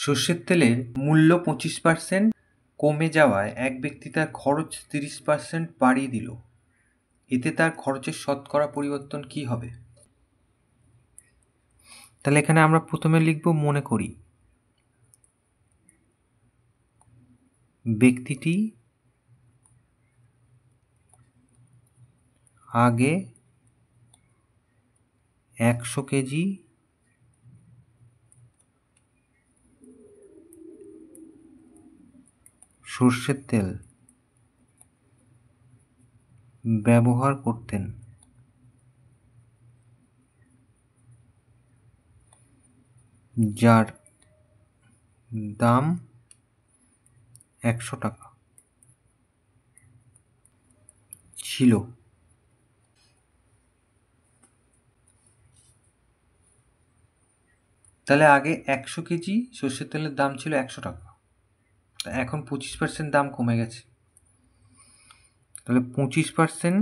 সর্ষের তেলের মূল্য 25% কমে যাওয়ায় এক ব্যক্তি তার খরচ 30% বাড়িয়ে দিল। এতে তার খরচের শতকরা পরিবর্তন কি হবে? তাহলে এখানে আমরা প্রথমে লিখব মনে করি। ব্যক্তিটি আগে 100 কেজি সর্ষের তেল ব্যবহার করতেন, যার দাম 100 টাকা ছিল। তাহলে আগে 100 কেজি সর্ষের তেলের দাম ছিল 100 টাকা, এখন 25% দাম কমে গেছে। তাহলে 25%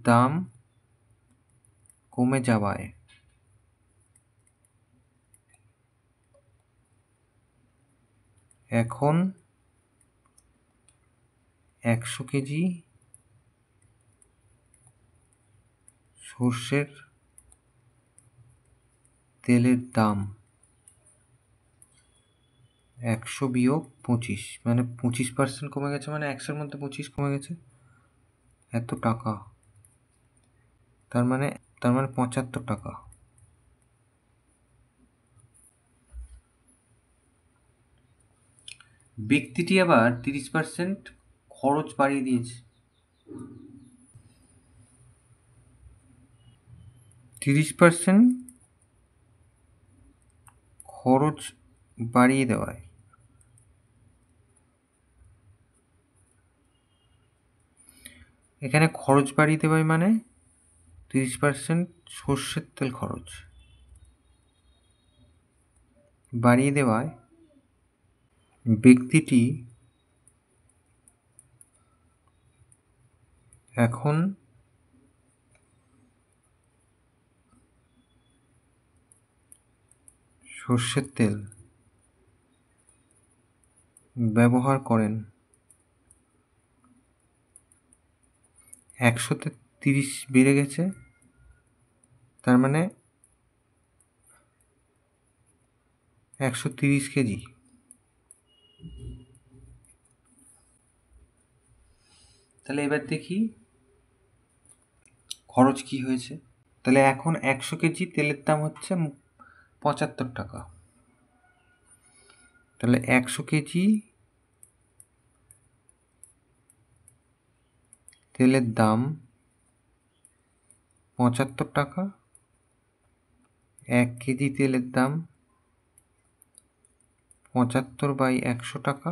দাম কমে যাওয়ায় এখন 100 কেজি সর্ষের তেলের দাম 100 বিয়োগ 25, মানে 25% কমে গেছে, মানে 100-র মধ্যে 25 কমে গেছে, এত টাকা। তার মানে 75 টাকা। ব্যক্তিটি আবার 30% খরচ বাড়িয়ে দিয়েছে। 30% খরচ বাড়িয়ে দেওয়ায় এখানে খরচ বাড়িয়ে দেওয়ায় মানে 30% সর্ষের তেল খরচ বাড়িয়ে দেওয়ায় ব্যক্তিটি এখন সর্ষের তেল ব্যবহার করেন 100-তে 30 বেড়ে গেছে, তার মানে 130 কেজি। তাহলে এবার দেখি খরচ কি হয়েছে। তাহলে এখন 100 কেজি তেলের দাম হচ্ছে 75 টাকা। তাহলে 100 কেজি তেলের দাম 75 টাকা, 1 কেজি তেলের দাম 75/100 টাকা,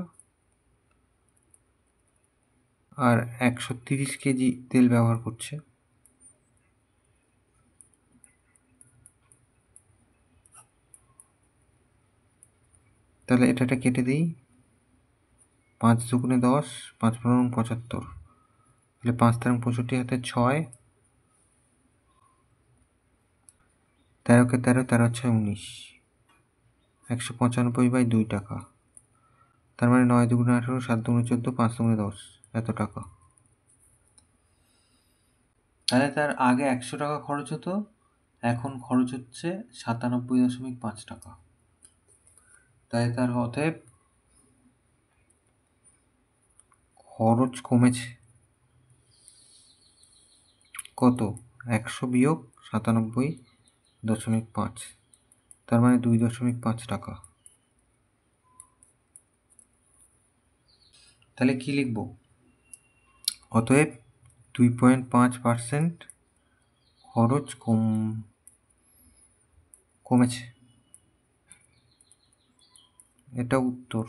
আর 130 কেজি তেল ব্যবহার করছে। তাহলে এটা কেটে দিই, 5 দুগুণে 10, 5 পনেরো 75, তাহলে 5 তেরো 65 হাতে 6, 13কে 13, 13 6 19, 195/2 টাকা। তার মানে 9 দুগুণে 18, 7 দুগুণে 14, 5 দুগুণে 10, এত টাকা। তাহলে তার আগে 100 টাকা খরচ হতো, এখন খরচ হচ্ছে 97.5 টাকা। তাই তার অতএব খরচ কমেছে কত? 100 বিয়োগ 97.5, তার মানে 2.5 টাকা। তাহলে কি লিখব? অতএব 2.5% খরচ কমেছে। এটা উত্তর।